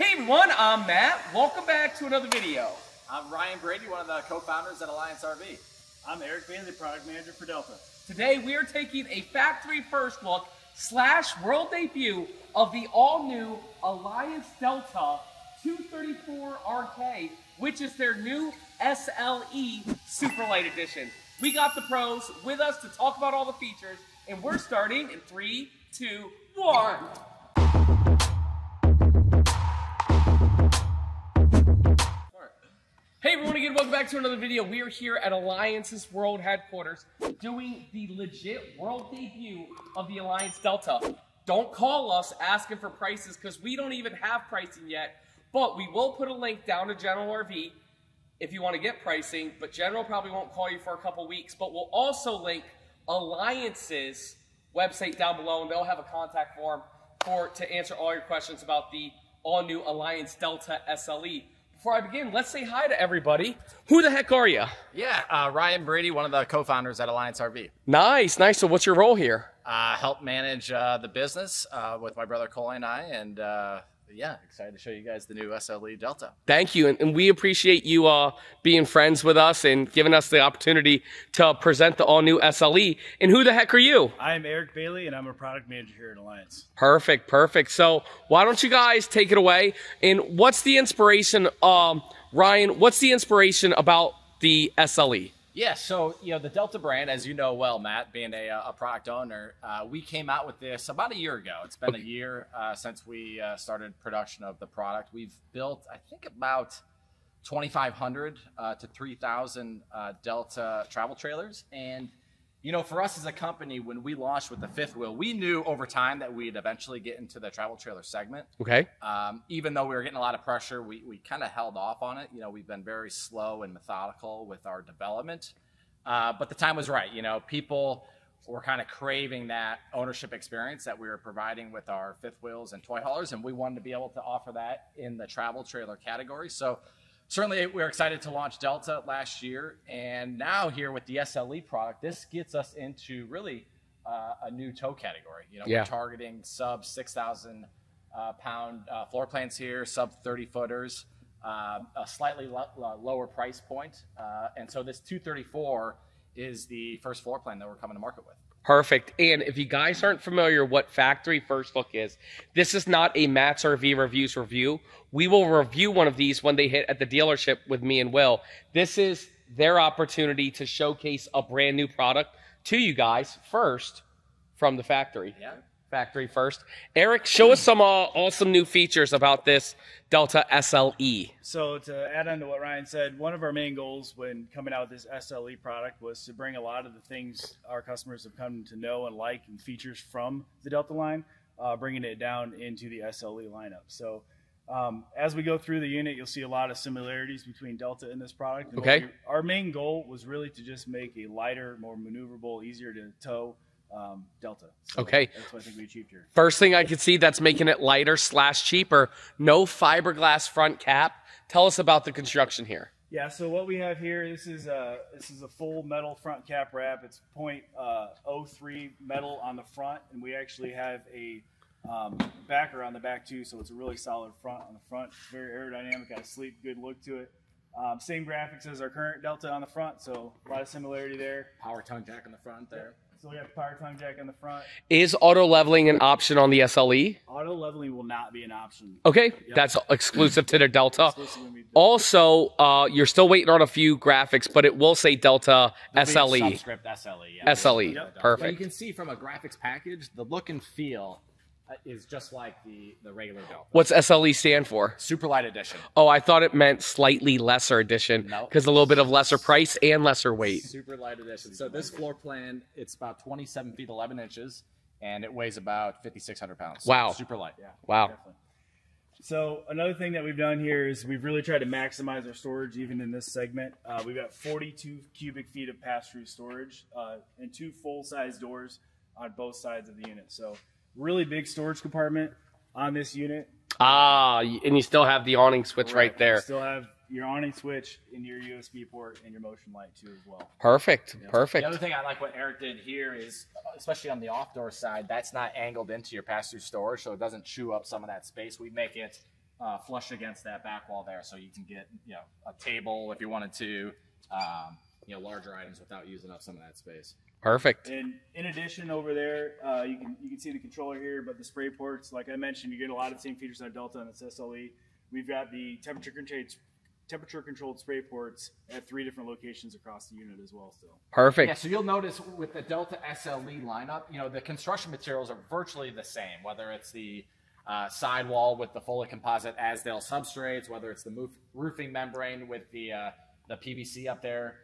Hey everyone, I'm Matt. Welcome back to another video. I'm Ryan Brady, one of the co-founders at Alliance RV. I'm Eric Bailey, product manager for Delta. Today we are taking a factory first look / world debut of the all-new Alliance Delta 234 RK, which is their new SLE Super Light Edition. We got the pros with us to talk about all the features, and we're starting in 3, 2, 1. Hey everyone, again, welcome back to another video. We are here at Alliance's World Headquarters doing the legit world debut of the Alliance Delta. Don't call us asking for prices because we don't even have pricing yet, but we will put a link down to General RV if you want to get pricing, but General probably won't call you for a couple weeks, but we'll also link Alliance's website down below, and they'll have a contact form to answer all your questions about the all-new Alliance Delta SLE. Before I begin, let's say hi to everybody. Who the heck are you? Yeah, Ryan Brady, one of the co-founders at Alliance RV. Nice, nice. So what's your role here? Help manage the business with my brother Coley and I, and yeah, excited to show you guys the new SLE Delta. Thank you, and we appreciate you being friends with us and giving us the opportunity to present the all-new SLE. And who the heck are you? I'm Eric Bailey, and I'm a product manager here at Alliance. Perfect, perfect. So why don't you guys take it away? And what's the inspiration, Ryan, what's the inspiration about the SLE? Yeah, so, the Delta brand, as you know well, Matt, being a product owner, we came out with this about a year ago. It's been a year since we started production of the product. We've built, I think, about 2,500 to 3,000 Delta travel trailers. And, for us as a company, when we launched with the fifth wheel, we knew over time that we'd eventually get into the travel trailer segment. Okay. Even though we were getting a lot of pressure, we kind of held off on it. We've been very slow and methodical with our development. But the time was right. People were kind of craving that ownership experience that we were providing with our fifth wheels and toy haulers, and we wanted to be able to offer that in the travel trailer category. So certainly we're excited to launch Delta last year, and now here with the SLE product, this gets us into really a new tow category. We're targeting sub 6,000 pound floor plans here, sub 30 footers, a slightly lower price point. And so this 234 is the first floor plan that we're coming to market with. Perfect. And if you guys aren't familiar what Factory First Look is, this is not a Matt's RV Reviews review. We will review one of these when they hit at the dealership with me and Will. This is their opportunity to showcase a brand new product to you guys first from the factory. Yeah. Factory first. Eric, show us some awesome new features about this Delta SLE. So to add on to what Ryan said, one of our main goals when coming out with this SLE product was to bring a lot of the things our customers have come to know and like and features from the Delta line, bringing it down into the SLE lineup. So as we go through the unit, you'll see a lot of similarities between Delta and this product. And okay. Our main goal was really to just make a lighter, more maneuverable, easier to tow Delta. So okay. That's what I think we achieved here. First thing I can see that's making it lighter / cheaper, no fiberglass front cap. Tell us about the construction here. Yeah, so what we have here, this is a full metal front cap wrap. It's .03 metal on the front, and we actually have a backer on the back too, so it's a really solid front on the front. It's very aerodynamic, got a sleek, good look to it. Same graphics as our current Delta on the front, so a lot of similarity there. Power tongue jack on the front there. So we have the power tongue jack on the front. Is auto leveling an option on the SLE? Auto leveling will not be an option. Okay, yep. That's exclusive to the Delta. Also, you're still waiting on a few graphics, but it will say Delta SLE. Subscript SLE. Yeah. SLE, yep. Perfect. Well, you can see from a graphics package, the look and feel is just like the regular Delta. What's SLE stand for? Super Light Edition. Oh, I thought it meant slightly lesser edition because a little bit of lesser price and lesser weight. Super Light Edition. So this floor plan, it's about 27 feet 11 inches, and it weighs about 5,600 pounds. Wow. So super light. Yeah. Wow. Definitely. So another thing that we've done here is we've really tried to maximize our storage even in this segment. We've got 42 cubic feet of pass-through storage and 2 full-size doors on both sides of the unit. So really big storage compartment on this unit. And you still have the awning switch right there. You still have your awning switch and your USB port and your motion light too as well. Perfect. Yeah. Perfect. The other thing I like what Eric did here is, especially on the off-door side, that's not angled into your pass-through storage, so it doesn't chew up some of that space. We make it flush against that back wall there, so you can get a table if you wanted to, larger items without using up some of that space. Perfect. And in addition, over there, you can see the controller here, but the spray ports, like I mentioned, you get a lot of the same features on Delta and its SLE. We've got the temperature-controlled spray ports at 3 different locations across the unit as well. Still. Perfect. Yeah, so you'll notice with the Delta SLE lineup, the construction materials are virtually the same, whether it's the sidewall with the fully composite Asdale substrates, whether it's the roofing membrane with the PVC up there,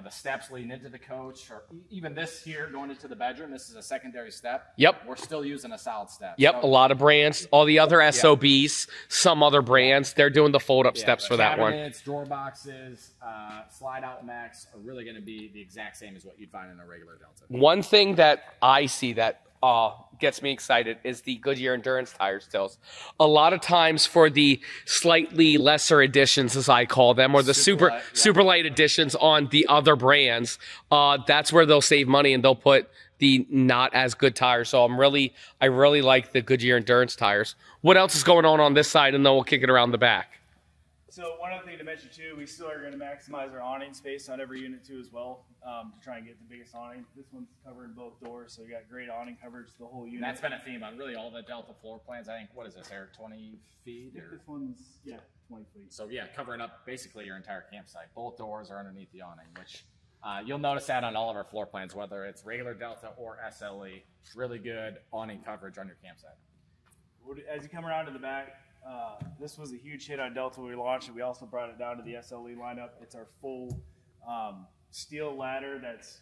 the steps leading into the coach, or even this here going into the bedroom. This is a secondary step. Yep. We're still using a solid step. Yep. So, a lot of brands, all the other SOBs, some other brands, they're doing the fold-up steps for that one. Cabinets, drawer boxes, slide-out mechs are really going to be the exact same as what you'd find in a regular Delta. One thing that I see that gets me excited is the Goodyear Endurance tire stills. A lot of times for the slightly lesser editions, as I call them, or the super light editions on the other brands, that's where they'll save money and they'll put the not as good tires. So I really like the Goodyear Endurance tires. What else is going on this side? And then we'll kick it around the back. So one other thing to mention too, we still are going to maximize our awning space on every unit too as well, to try and get the biggest awning. This one's covering both doors, so you got great awning coverage the whole unit. And that's been a theme on really all the Delta floor plans. I think, what is this, Eric, 20 feet? Or? This one's, 20 feet. So yeah, covering up basically your entire campsite. Both doors are underneath the awning, which you'll notice that on all of our floor plans, whether it's regular Delta or SLE. Really good awning coverage on your campsite. As you come around to the back, this was a huge hit on Delta when we launched it. We also brought it down to the SLE lineup. It's our full steel ladder that's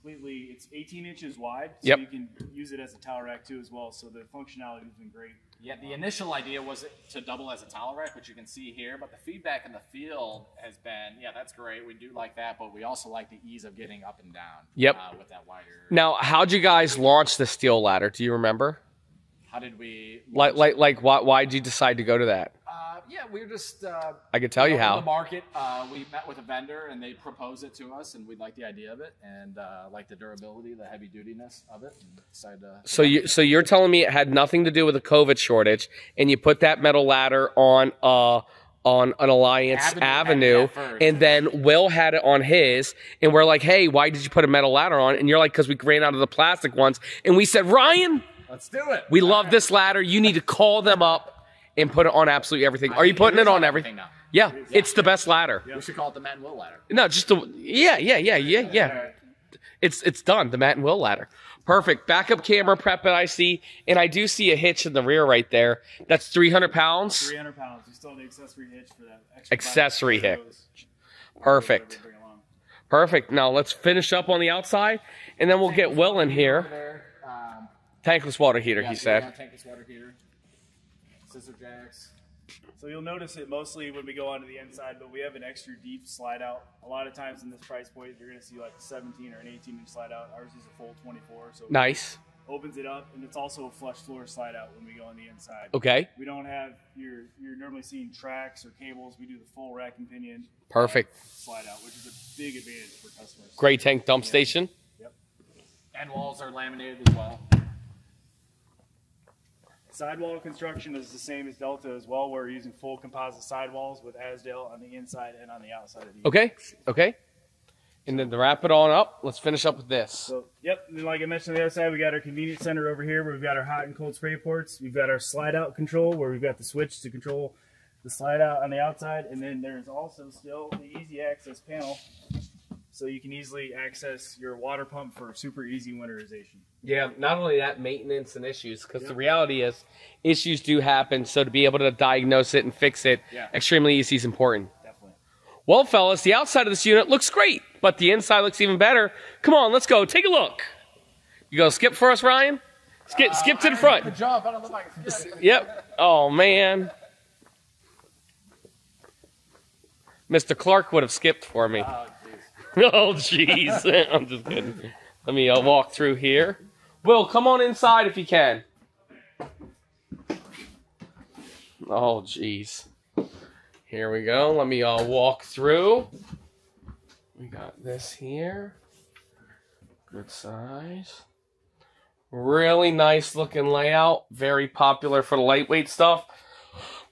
it's 18 inches wide, so you can use it as a towel rack too as well. So the functionality has been great. Yeah, the initial idea was to double as a towel rack, which you can see here, but the feedback in the field has been, that's great. We do like that, but we also like the ease of getting up and down with that wider. Now, how'd you guys launch the steel ladder? Do you remember? How did we why'd you decide to go to that? We were just I could tell you how. In the market, we met with a vendor and they proposed it to us, and we liked the idea of it and liked the durability, the heavy dutiness of it, and decided to. So you're telling me it had nothing to do with a COVID shortage, and you put that metal ladder on an Alliance Avenue, and then Will had it on his, and we're like, hey, why did you put a metal ladder on? And you're like, because we ran out of the plastic ones, and we said, Ryan, let's do it. We love this ladder. You need to call them up and put it on absolutely everything. Are you putting it on everything now? Yeah, it's the best ladder. We should call it the Matt and Will ladder. No, just the yeah. It's done. The Matt and Will ladder. Perfect. Backup camera prep that I see, and I do see a hitch in the rear right there. That's 300 pounds. 300 pounds. You still have the accessory hitch for that extra accessory hitch. Perfect. Perfect. Now let's finish up on the outside, and then we'll get Will in here. Tankless water heater, he said. Tankless water heater. Scissor jacks. So you'll notice it mostly when we go onto the inside, but we have an extra deep slide out. A lot of times in this price point, you're going to see like a 17 or an 18-inch slide out. Ours is a full 24. So nice. Opens it up, and it's also a flush floor slide out when we go on the inside. Okay. We don't have you're normally seeing tracks or cables. We do the full rack and pinion. Perfect. Slide out, which is a big advantage for customers. Gray tank dump station. Yep. And walls are laminated as well. Sidewall construction is the same as Delta as well. We're using full composite sidewalls with Asdale on the inside and on the outside of the unit. Okay. And then to wrap it on up, let's finish up with this. So, and like I mentioned on the other side, we got our convenience center over here where we've got our hot and cold spray ports. We've got our slide out control where we've got the switch to control the slide out on the outside. And then there's also still the easy access panel so you can easily access your water pump for super easy winterization. Yeah, not only that, maintenance and issues, because the reality is issues do happen, so to be able to diagnose it and fix it extremely easy is important. Definitely. Well, fellas, the outside of this unit looks great, but the inside looks even better. Come on, let's go. Take a look. You go skip for us, Ryan? Skip to the front. Good job. I don't know if I can skip. Yep. Oh, man. Mr. Clark would have skipped for me. Oh, jeez. I'm just kidding. Let me walk through here. Will, come on inside if you can. Oh, jeez. Here we go. Let me walk through. We got this here. Good size. Really nice looking layout. Very popular for the lightweight stuff.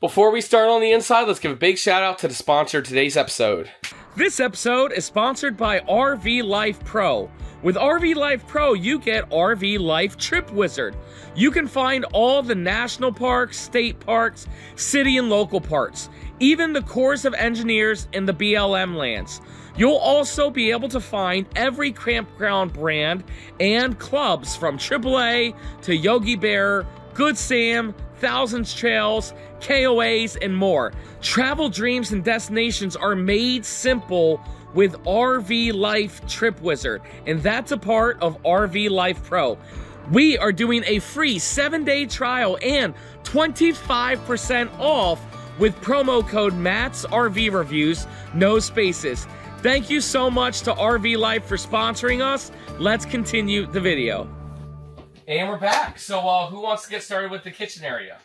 Before we start on the inside, let's give a big shout out to the sponsor of today's episode. This episode is sponsored by RV Life Pro. With RV Life Pro, you get RV Life Trip Wizard. You can find all the national parks, state parks, city and local parks, even the Corps of Engineers and the BLM lands. You'll also be able to find every campground brand and clubs from AAA to Yogi Bear, Good Sam, Thousands Trails, KOAs, and more. Travel dreams and destinations are made simple with RV Life Trip Wizard, and that's a part of RV Life Pro. We are doing a free 7-day trial and 25% off with promo code Matt's RV Reviews, no spaces. Thank you so much to RV Life for sponsoring us. Let's continue the video. And we're back. So who wants to get started with the kitchen area?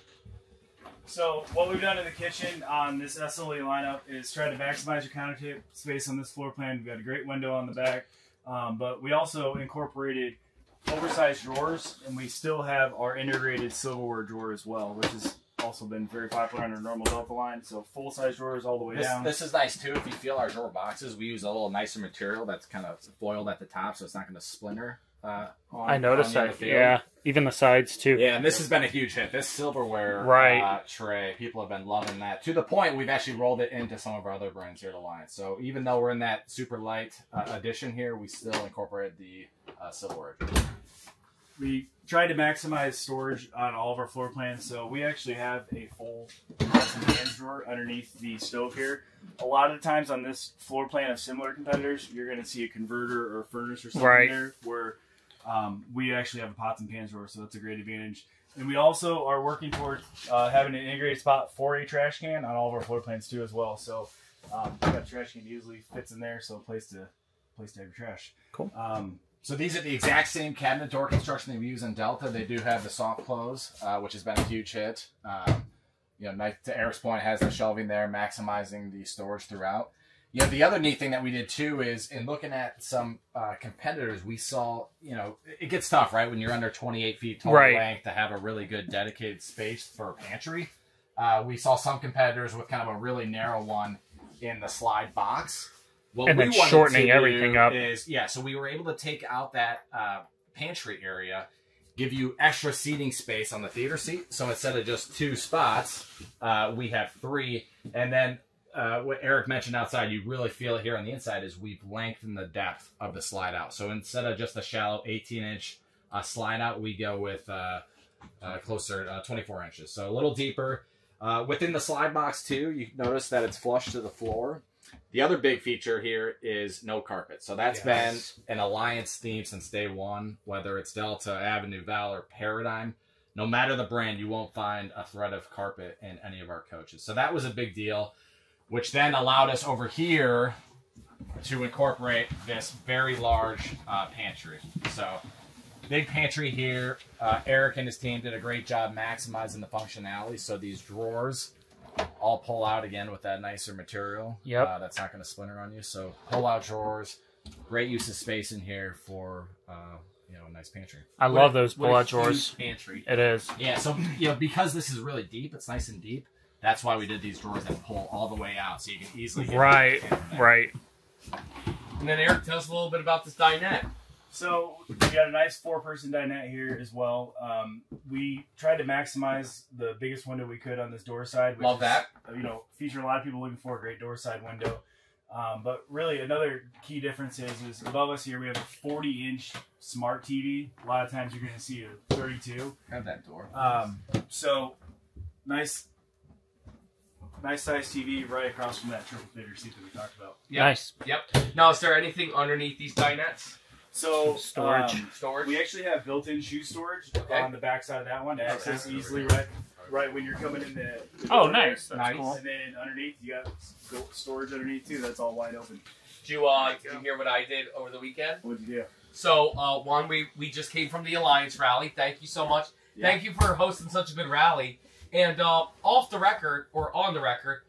So what we've done in the kitchen on this SLE lineup is try to maximize your countertop space on this floor plan. We've got a great window on the back, but we also incorporated oversized drawers, and we still have our integrated silverware drawer as well, which has also been very popular on our normal Delta line. So full-size drawers all the way down. This is nice too. If you feel our drawer boxes, we use a little nicer material that's kind of foiled at the top, so it's not going to splinter. I noticed that. Yeah, even the sides too. Yeah, and this has been a huge hit. This silverware tray, people have been loving that to the point we've actually rolled it into some of our other brands here at Alliance. So even though we're in that super light edition here, we still incorporated the silverware. We tried to maximize storage on all of our floor plans, so we actually have a full pots and pans drawer underneath the stove here. A lot of the times on this floor plan of similar competitors, you're going to see a converter or a furnace or something there, where we actually have a pots and pans drawer, so that's a great advantage. And we also are working towards having an integrated spot for a trash can on all of our floor plans too as well. So that trash can easily fits in there, so a place to have your trash. Cool. So these are the exact same cabinet door construction that we use in Delta. They do have the soft close, which has been a huge hit. You know, to Eric's point, has the shelving there, maximizing the storage throughout. You know, the other neat thing that we did too is in looking at some competitors, we saw, you know, it gets tough, right? When you're under 28 feet total length to have a really good dedicated space for a pantry. We saw some competitors with kind of a really narrow one in the slide box. What and then shortening everything up. So we were able to take out that pantry area, give you extra seating space on the theater seat. So instead of just 2 spots, we have 3. And then what Eric mentioned outside, you really feel it here on the inside, is we've lengthened the depth of the slide out. So instead of just a shallow 18-inch slide out, we go with closer 24 inches. So a little deeper. Within the slide box too, you notice that it's flush to the floor. The other big feature here is no carpet. So that's been an Alliance theme since day one, whether it's Delta, Avenue, Valor, Paradigm. No matter the brand, you won't find a thread of carpet in any of our coaches. So that was a big deal, which then allowed us over here to incorporate this very large pantry. So big pantry here. Eric and his team did a great job maximizing the functionality. So these drawers all pull out again with that nicer material. Yep. That's not going to splinter on you. So pull out drawers, great use of space in here for you know, a nice pantry. I love those pull out drawers. Pantry. It is. Yeah. So you know, because this is really deep, it's nice and deep. That's why we did these drawers that pull all the way out, so you can easily get right. And then Eric, tell us a little bit about this dinette. So we got a nice 4-person dinette here as well. We tried to maximize the biggest window we could on this door side. Which Love that. You know, featuring a lot of people looking for a great door side window. But really, another key difference is above us here we have a 40-inch smart TV. A lot of times you're going to see a 32. Have that door. So nice size TV right across from that triple theater seat that we talked about. Yep. Nice. Yep. Now, is there anything underneath these dinettes? So storage. We actually have built-in shoe storage on the back side of that one to access easily right when you're coming in the Oh, nice. That's cool. And then underneath you got storage underneath too. That's all wide open. Did you hear what I did over the weekend? What did you do? So one, we just came from the Alliance rally. Thank you so much. Yeah. Thank you for hosting such a good rally. And off the record, or on the record,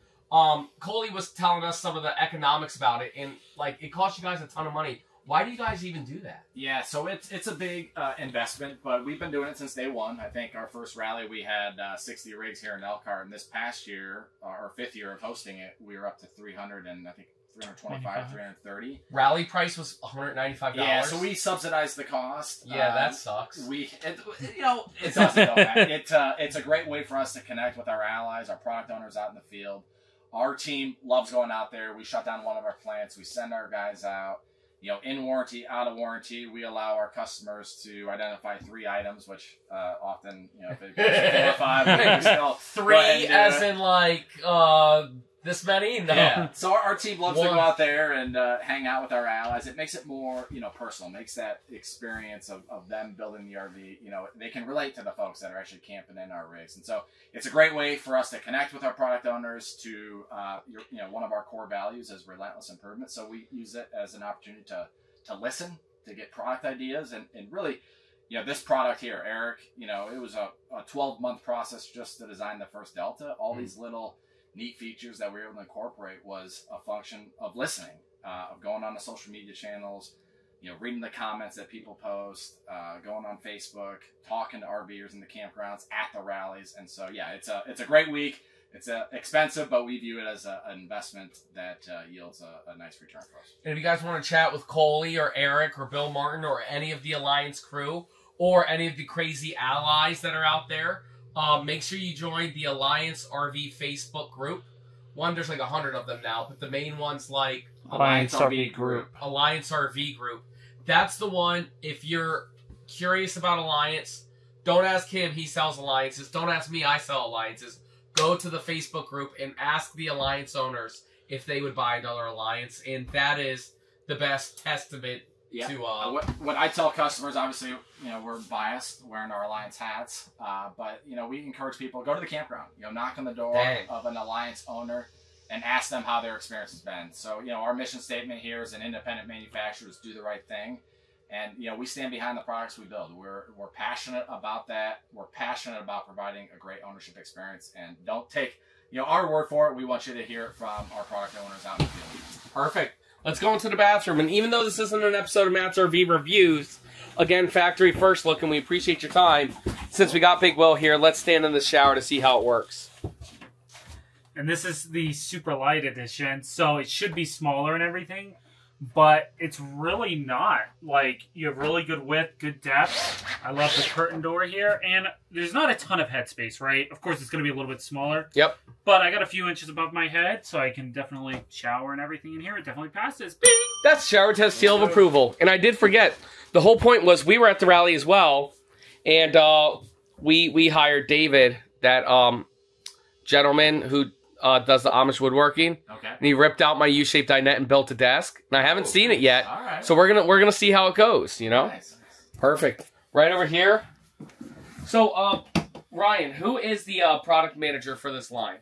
Coley was telling us some of the economics about it, and like it cost you guys a ton of money. Why do you guys even do that? Yeah, so it's a big investment, but we've been doing it since day one. I think our first rally, we had 60 rigs here in Elkhart, and this past year, our 5th year of hosting it, we were up to 300 and I think 325, 330. Rally price was $195. Yeah, so we subsidized the cost. Yeah, that sucks. It doesn't though, man. It's a great way for us to connect with our allies, our product owners out in the field. Our team loves going out there. We shut down one of our plants. We send our guys out. In warranty, out of warranty, we allow our customers to identify 3 items, which often, if it goes to 4 or 5, we can still 3 as in like this many? No. Yeah. So our team loves to go out there and hang out with our allies. It makes it more, personal. Makes that experience of them building the RV. They can relate to the folks that are actually camping in our rigs, and so it's a great way for us to connect with our product owners. To one of our core values is relentless improvement. So we use it as an opportunity to listen, to get product ideas, and really, this product here, Eric. It was a 12-month process just to design the first Delta. All these little neat features that we were able to incorporate was a function of listening, of going on the social media channels, reading the comments that people post, going on Facebook, talking to RVers in the campgrounds, at the rallies. And so, yeah, it's a great week. It's expensive, but we view it as an investment that yields a nice return for us. And if you guys want to chat with Coley or Eric or Bill Martin or any of the Alliance crew or any of the crazy allies that are out there, make sure you join the Alliance RV Facebook group. There's like 100 of them now, but the main one's like Alliance RV Group. Alliance RV Group. That's the one. If you're curious about Alliance, don't ask him. He sells Alliances. Don't ask me. I sell Alliances. Go to the Facebook group and ask the Alliance owners if they would buy another Alliance, and that is the best testament. Yeah. To, what I tell customers, obviously, we're biased wearing our Alliance hats, but, we encourage people, go to the campground, knock on the door of an Alliance owner and ask them how their experience has been. So, our mission statement here is an independent manufacturer, do the right thing. And, we stand behind the products we build. We're passionate about that. We're passionate about providing a great ownership experience, and don't take, our word for it. We want you to hear it from our product owners out in the field. Perfect. Let's go into the bathroom. And even though this isn't an episode of Matt's RV Reviews, again, factory first look, and we appreciate your time. Since we got Big Will here, let's stand in the shower to see how it works. And this is the super light edition, so it should be smaller and everything, but it's really not. Like, you have really good width, good depth. I love the curtain door here, and there's not a ton of headspace, right? Of course, it's going to be a little bit smaller. Yep. But I got a few inches above my head, so I can definitely shower and everything in here. It definitely passes. Bing! That's shower test seal of approval. And I did forget, the whole point was we were at the rally as well, and we hired David, that gentleman who does the Amish woodworking. Okay. And he ripped out my U-shaped dinette and built a desk. And I haven't seen it yet. All right. So we're gonna see how it goes, Nice. Perfect. Right over here. So Ryan, who is the product manager for this line?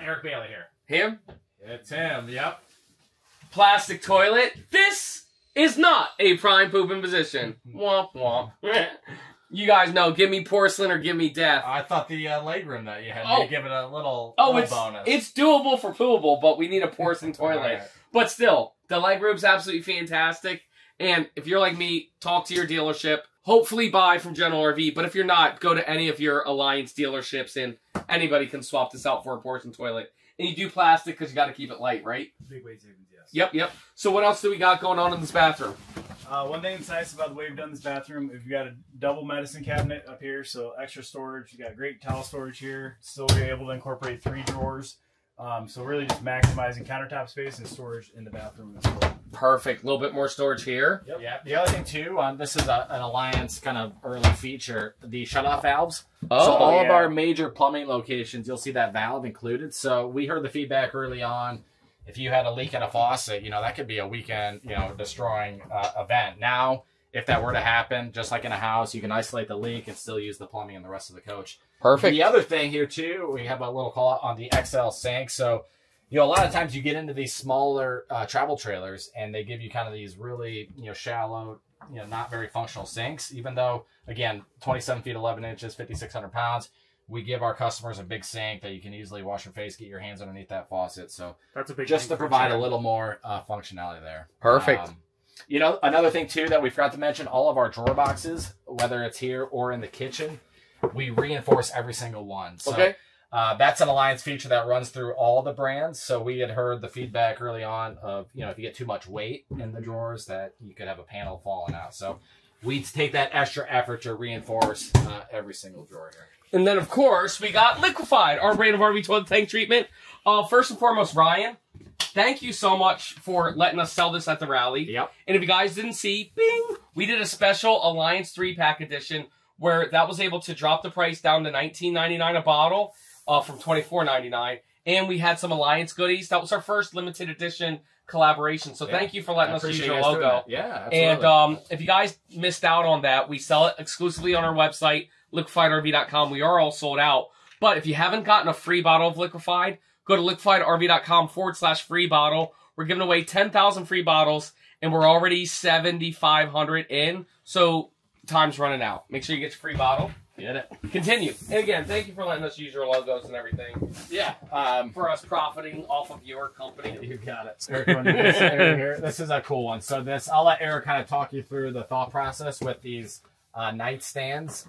Eric Bailey here. Him? It's him, yep. Plastic toilet. This is not a prime pooping position. Womp womp. You guys know, give me porcelain or give me death. I thought the legroom that you had, maybe give it a little bonus. It's doable for poopable, but we need a porcelain toilet. Right. But still, the legroom's absolutely fantastic. And if you're like me, talk to your dealership. Hopefully buy from General RV. But if you're not, go to any of your Alliance dealerships, and anybody can swap this out for a porcelain toilet. And you do plastic because you got to keep it light, right? Big weight savings, yes. Yep. So what else do we got going on in this bathroom? One thing that's nice about the way we've done this bathroom, we've got a double medicine cabinet up here, so extra storage. You got great towel storage here. Still able to incorporate 3 drawers. So really just maximizing countertop space and storage in the bathroom as well. Perfect. A little bit more storage here. Yep. Yeah. The other thing too, this is an Alliance kind of early feature, the shutoff valves. Oh, so all of our major plumbing locations, you'll see that valve included. So we heard the feedback early on. If you had a leak at a faucet, that could be a weekend, destroying event. Now, if that were to happen, just like in a house, you can isolate the leak and still use the plumbing and the rest of the coach. Perfect. The other thing here too, we have a little call out on the XL sink. So, a lot of times you get into these smaller travel trailers and they give you kind of these really, shallow, not very functional sinks, even though, again, 27 feet, 11 inches, 5,600 pounds. We give our customers a big sink that you can easily wash your face, get your hands underneath that faucet. So that's a big just to provide a little more functionality there. Perfect. You know, another thing too that we forgot to mention, all of our drawer boxes, whether it's here or in the kitchen, we reinforce every single one. So, Okay. That's an Alliance feature that runs through all the brands. So we had heard the feedback early on of, you know, if you get too much weight in the drawers, that you could have a panel falling out. So we take that extra effort to reinforce every single drawer here. And then, of course, we got Liquified, our brand of RV toilet tank treatment. First and foremost, Ryan, thank you so much for letting us sell this at the rally. Yep. And if you guys didn't see, bing, we did a special Alliance 3-pack edition where that was able to drop the price down to $19.99 a bottle from $24.99. And we had some Alliance goodies. That was our first limited edition collaboration. So thank you for letting us use your logo. Yeah, absolutely. And if you guys missed out on that, we sell it exclusively on our website, liquifiedrv.com. We are all sold out. But if you haven't gotten a free bottle of Liquified, go to liquifiedrv.com/free bottle. We're giving away 10,000 free bottles, and we're already 7,500 in. So time's running out. Make sure you get your free bottle. Get it. Continue. And again, thank you for letting us use your logos and everything. Yeah. For us profiting off of your company. You got it. This is a cool one. So I'll let Eric kind of talk you through the thought process with these nightstands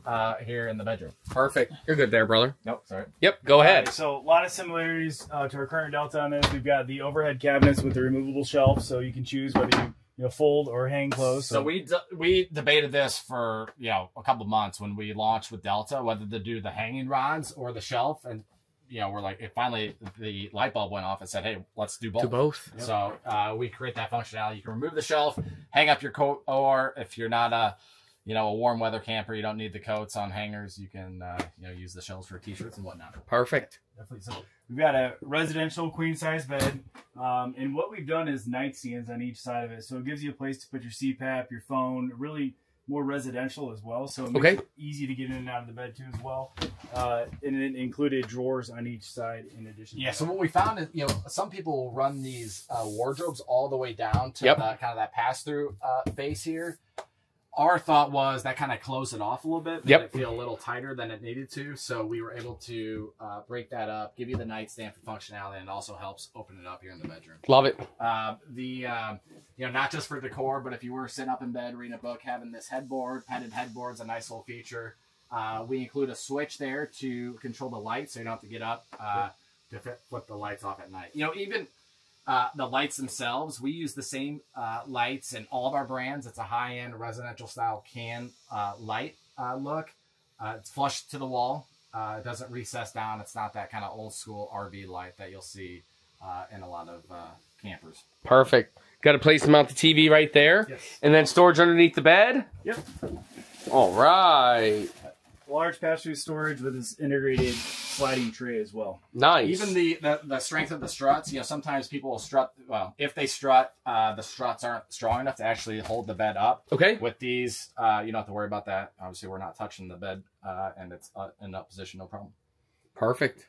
here in the bedroom. Perfect. You're good there, brother. Nope, sorry. Yep, go ahead. Right, so a lot of similarities to our current Delta on this. We've got the overhead cabinets with the removable shelf, so you can choose whether you fold or hang clothes. So we debated this for a couple of months when we launched with Delta, whether to do the hanging rods or the shelf, and we're like, finally the light bulb went off and said, hey, let's do both. Do both. Yep. So we create that functionality. You can remove the shelf, hang up your coat, or if you're not a warm weather camper, you don't need the coats on hangers. You can use the shelves for t-shirts and whatnot. Perfect. Definitely. So we've got a residential queen size bed, and what we've done is nightstands on each side of it. So it gives you a place to put your CPAP, your phone, really more residential as well. So it makes it easy to get in and out of the bed too as well. And it included drawers on each side in addition. Yeah. So what we found is, some people will run these wardrobes all the way down to kind of that pass through face here. Our thought was that kind of closed it off a little bit, made it feel a little tighter than it needed to. So we were able to break that up, give you the nightstand for functionality, and it also helps open it up here in the bedroom. Love it. Not just for decor, but if you were sitting up in bed reading a book, having this headboard, padded headboard's a nice little feature. We include a switch there to control the light, so you don't have to get up to flip the lights off at night. Even the lights themselves, we use the same lights in all of our brands. It's a high-end residential style can light look. It's flush to the wall. It doesn't recess down. It's not that kind of old school RV light that you'll see in a lot of campers. Perfect. Got a place to mount the TV right there. Yes. And then storage underneath the bed. Yep. All right. Large pass-through storage with this integrated sliding tray as well. Nice. Even the strength of the struts, sometimes people will strut. Well, if they strut, the struts aren't strong enough to actually hold the bed up. Okay. With these, you don't have to worry about that. Obviously, we're not touching the bed, and it's in up position, no problem. Perfect.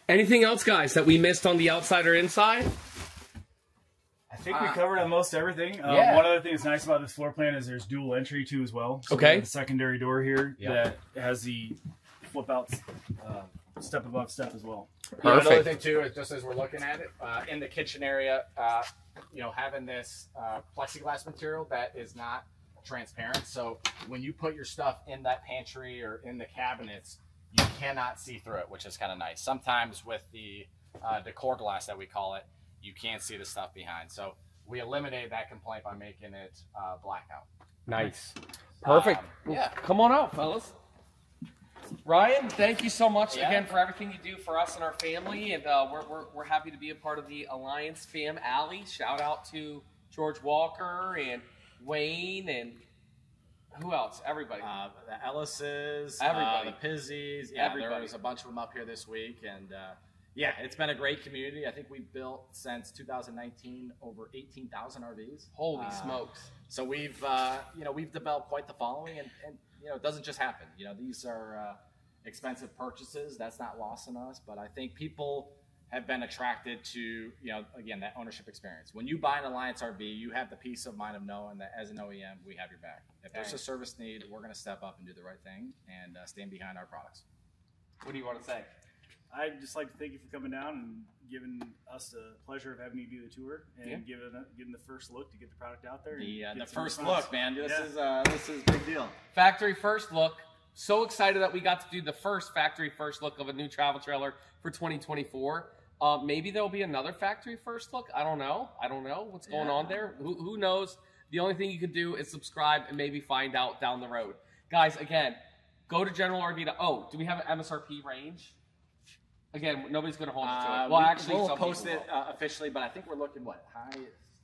Anything else, guys, that we missed on the outside or inside? I think we covered almost everything. Yeah. One other thing that's nice about this floor plan is there's dual entry too as well. So we have a secondary door here that has the flip out step above step as well. Perfect. Another thing too is just as we're looking at it in the kitchen area, having this plexiglass material that is not transparent. So when you put your stuff in that pantry or in the cabinets, you cannot see through it, which is kind of nice. Sometimes with the decor glass that we call it, you can't see the stuff behind. So we eliminated that complaint by making it blackout. Nice. Perfect. Yeah. Come on out, fellas. Ryan, thank you so much again for everything you do for us and our family. And we're happy to be a part of the Alliance Fam Alley. Shout out to George Walker and Wayne and who else? Everybody. The Ellises, everybody. The Pizzies. Yeah, everybody. There was a bunch of them up here this week. And yeah, it's been a great community. I think we've built since 2019 over 18,000 RVs. Holy smokes! So we've we've developed quite the following, and it doesn't just happen. These are expensive purchases. That's not lost on us. But I think people have been attracted to again that ownership experience. When you buy an Alliance RV, you have the peace of mind of knowing that as an OEM, we have your back. If there's a service need, we're going to step up and do the right thing and stand behind our products. What do you want to say? I'd just like to thank you for coming down and giving us the pleasure of having you do the tour and giving the first look to get the product out there. The first look, man. This is a big deal. Factory first look. So excited that we got to do the first factory first look of a new travel trailer for 2024. Maybe there'll be another factory first look. I don't know. What's going on there. Who knows? The only thing you could do is subscribe and maybe find out down the road. Guys, again, go to General RV. Oh, do we have an MSRP range? Again, nobody's going to hold us to it. Well, actually, we'll post it officially, but I think we're looking, high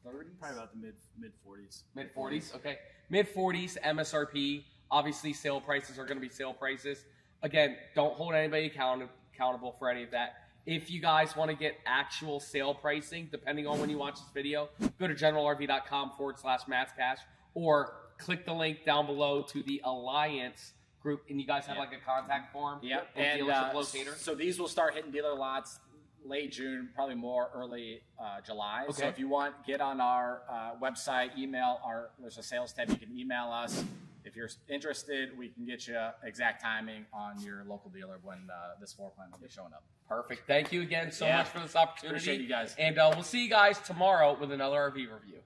30s? Probably about the mid 40s. Mid 40s, okay. Mid 40s MSRP. Obviously, sale prices are going to be sale prices. Again, don't hold anybody accountable for any of that. If you guys want to get actual sale pricing, depending on when you watch this video, go to generalrv.com/matscash or click the link down below to the Alliance group, and you guys have like a contact form. Yep. And dealership locator. So these will start hitting dealer lots late June, probably more early July. Okay. So if you want, get on our website, email there's a sales tab. You can email us. If you're interested, we can get you exact timing on your local dealer when this floor plan will be showing up. Perfect. Thank you again so much for this opportunity. Appreciate you guys. And we'll see you guys tomorrow with another RV review.